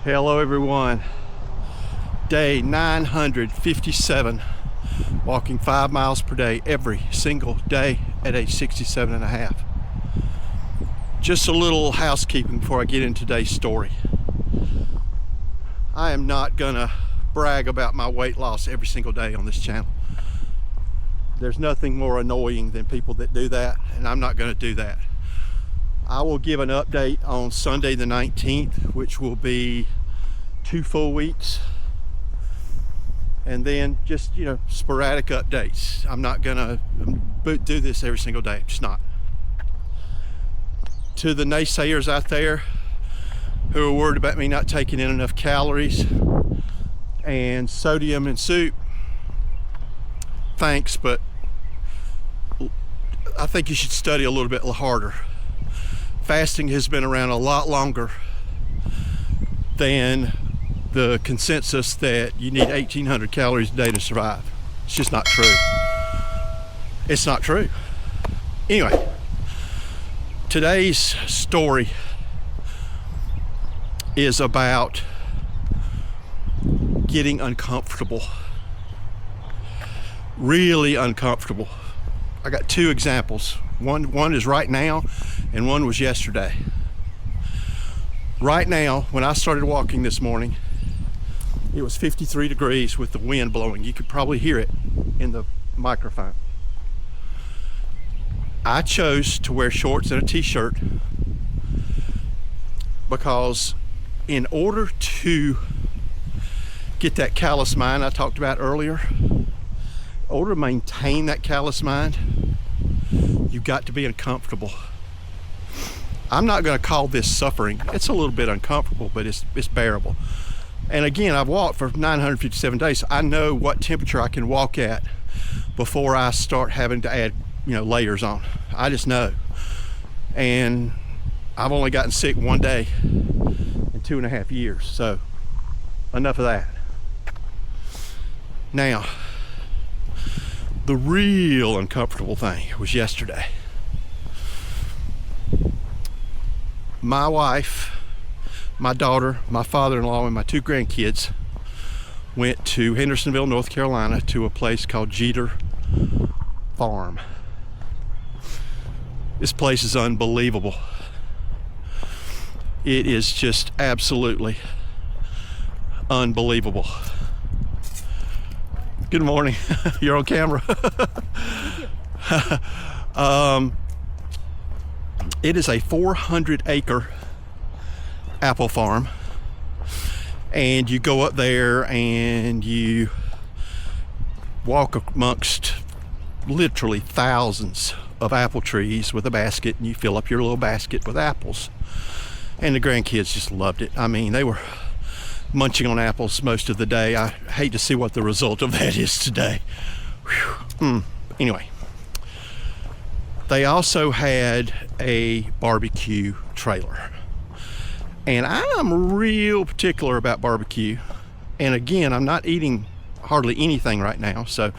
Hello everyone. Day 957, walking 5 miles per day every single day at age 67 and a half. Just a little housekeeping before I get into today's story. I am not gonna brag about my weight loss every single day on this channel. There's nothing more annoying than people that do that, and I'm not gonna do that. I will give an update on Sunday the 19th, which will be 2 full weeks, and then just, sporadic updates. I'm not gonna do this every single day, just not. To the naysayers out there who are worried about me not taking in enough calories and sodium in soup, thanks, but I think you should study a little bit harder. Fasting has been around a lot longer than the consensus that you need 1,800 calories a day to survive. It's just not true. It's not true. Anyway, today's story is about getting uncomfortable. Really uncomfortable. I got 2 examples. One is right now, and one was yesterday. Right now, when I started walking this morning, it was 53 degrees with the wind blowing. You could probably hear it in the microphone. I chose to wear shorts and a t-shirt because in order to get that callous mind I talked about earlier, in order to maintain that callous mind, you've got to be uncomfortable. I'm not going to call this suffering. It's a little bit uncomfortable, but it's bearable. And again, I've walked for 957 days. So I know what temperature I can walk at before I start having to add, layers on. I just know. And I've only gotten sick one day in 2.5 years. So enough of that. Now, the real uncomfortable thing was yesterday. My wife, my daughter, my father-in-law, and my 2 grandkids went to Hendersonville, North Carolina, to a place called Jeter Farm. This place is unbelievable. It is just absolutely unbelievable. Good morning. You're on camera. It is a 400-acre apple farm, and you go up there and you walk amongst literally thousands of apple trees with a basket, and you fill up your little basket with apples. And the grandkids just loved it. I mean, they were munching on apples most of the day. I hate to see what the result of that is today. Anyway, they also had a barbecue trailer, and I'm real particular about barbecue. And again, I'm not eating hardly anything right now, so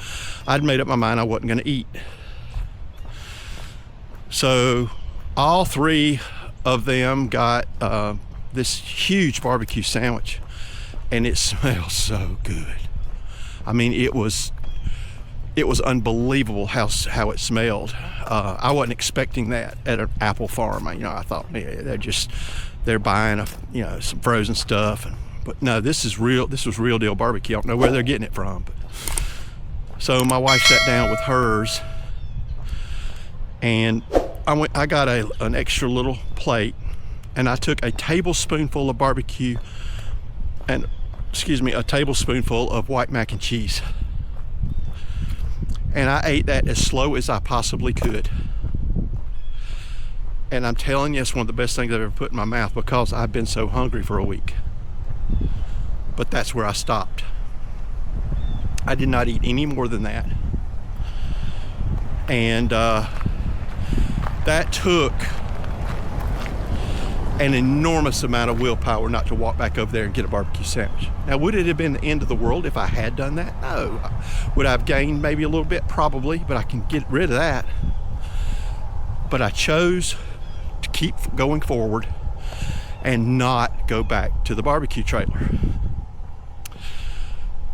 I'd made up my mind I wasn't going to eat. So all 3 of them got this huge barbecue sandwich, and it smells so good. I mean, it was unbelievable how it smelled. I wasn't expecting that at an apple farm. I thought, they're buying some frozen stuff, but no, this was real deal barbecue. I don't know where they're getting it from. So my wife sat down with hers, and I got an extra little plate, and I took a tablespoonful of barbecue and a tablespoonful of white mac and cheese. And I ate that as slow as I possibly could. And I'm telling you, it's one of the best things I've ever put in my mouth because I've been so hungry for a week. But that's where I stopped. I did not eat any more than that. And that took an enormous amount of willpower not to walk back over there and get a barbecue sandwich. Now, would it have been the end of the world if I had done that? No. Would I have gained maybe a little bit? Probably, but I can get rid of that. But I chose to keep going forward and not go back to the barbecue trailer.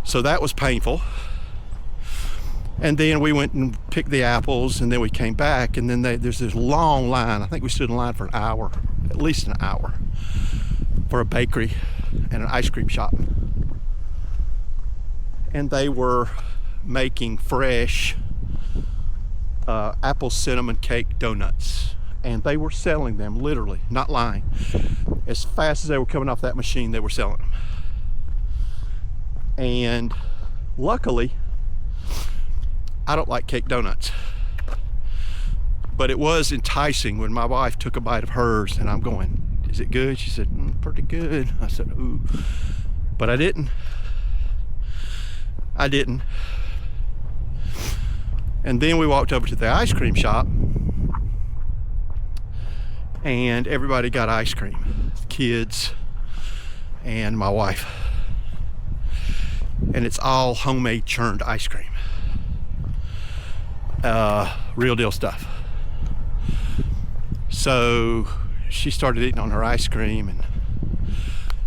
So that was painful. And then we went and picked the apples, and then we came back, and then there's this long line. I think we stood in line for an hour, at least an hour, for a bakery and an ice cream shop. And they were making fresh apple cinnamon cake donuts. And they were selling them, literally, not lying. As fast as they were coming off that machine, they were selling them. And luckily, I don't like cake donuts, but it was enticing when my wife took a bite of hers, and I'm going, is it good? She said, pretty good. I said, ooh, but I didn't. And then we walked over to the ice cream shop, and everybody got ice cream, kids and my wife, and it's all homemade churned ice cream. Real deal stuff. So she started eating on her ice cream, and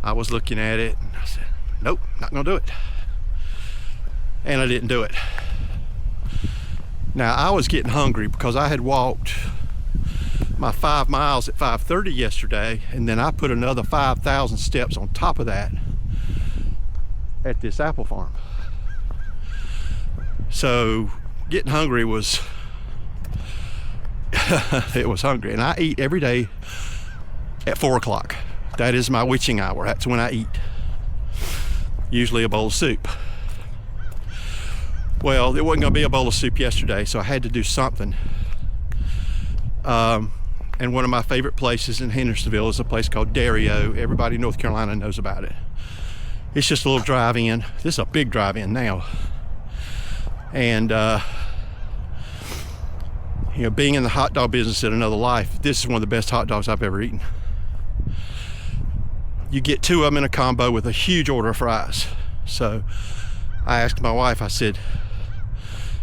I was looking at it, and I said, nope, not gonna do it. And I didn't do it. Now, I was getting hungry because I had walked my 5 miles at 5:30 yesterday, and then I put another 5,000 steps on top of that at this apple farm. So getting hungry was it was hungry. And I eat every day at 4 o'clock. That is my witching hour. That's when I eat, usually a bowl of soup. Well, there wasn't gonna be a bowl of soup yesterday, so I had to do something. And one of my favorite places in Hendersonville is a place called Dario. Everybody in North Carolina knows about it. It's just a little drive-in. This is a big drive-in now. And you know, being in the hot dog business in another life, this is one of the best hot dogs I've ever eaten. You get 2 of them in a combo with a huge order of fries. So I asked my wife, I said,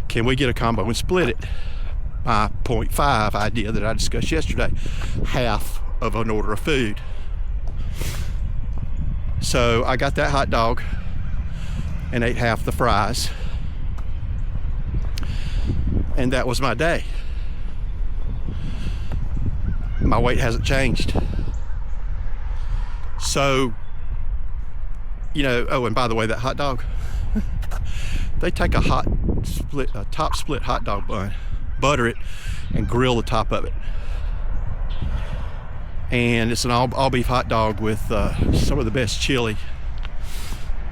can we get a combo and split it? My 0.5 idea that I discussed yesterday, half of an order of food. So I got that hot dog and ate half the fries, and that was my day. My weight hasn't changed. So, you know, oh, and by the way, that hot dog, they take a top split hot dog bun, butter it, and grill the top of it. And it's an all beef hot dog with some of the best chili,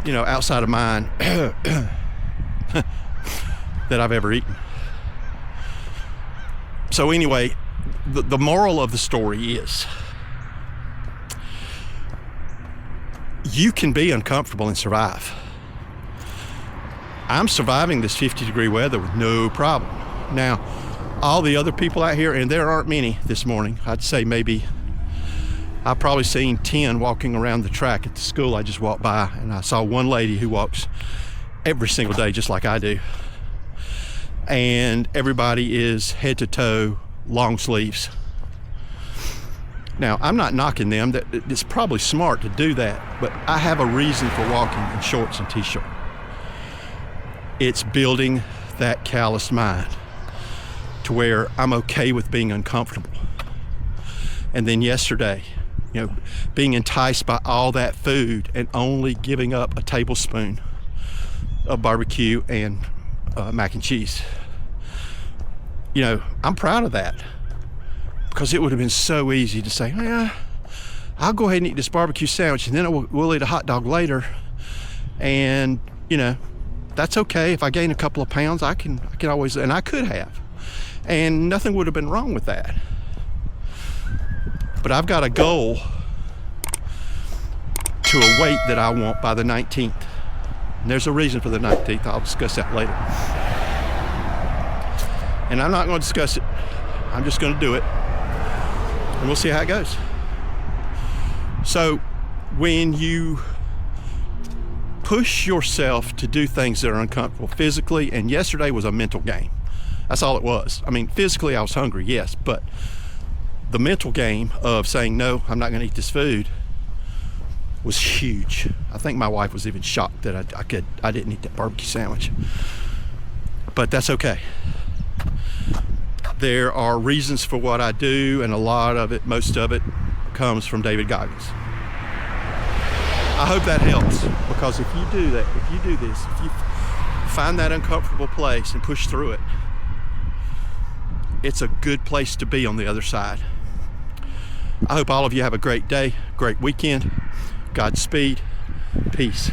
you know, outside of mine that I've ever eaten. So anyway, the moral of the story is, you can be uncomfortable and survive. I'm surviving this 50-degree weather with no problem. Now, all the other people out here, and there aren't many this morning, I'd say maybe, I've probably seen 10 walking around the track at the school I just walked by, and I saw one lady who walks every single day just like I do. And everybody is head to toe, long sleeves. Now, I'm not knocking them. It's probably smart to do that, but I have a reason for walking in shorts and t-shirt. It's building that calloused mind to where I'm okay with being uncomfortable. And then yesterday, you know, being enticed by all that food and only giving up a tablespoon of barbecue and mac and cheese. You know, I'm proud of that, because it would have been so easy to say, yeah, I'll go ahead and eat this barbecue sandwich, and then we'll eat a hot dog later. And, you know, that's okay. If I gain a couple of pounds, I can always, and I could have. And nothing would have been wrong with that. But I've got a goal to a weight that I want by the 19th. And there's a reason for the 19th. I'll discuss that later. And I'm not going to discuss it. I'm just going to do it. And we'll see how it goes. So when you push yourself to do things that are uncomfortable physically, and yesterday was a mental game. That's all it was. I mean, physically I was hungry, yes, but the mental game of saying, no, I'm not going to eat this food was huge. I think my wife was even shocked that I didn't eat that barbecue sandwich. But that's okay. There are reasons for what I do, and a lot of it, most of it, comes from David Goggins. I hope that helps, because if you do that, if you do this, if you find that uncomfortable place and push through it, it's a good place to be on the other side. I hope all of you have a great day, great weekend. Godspeed. Peace.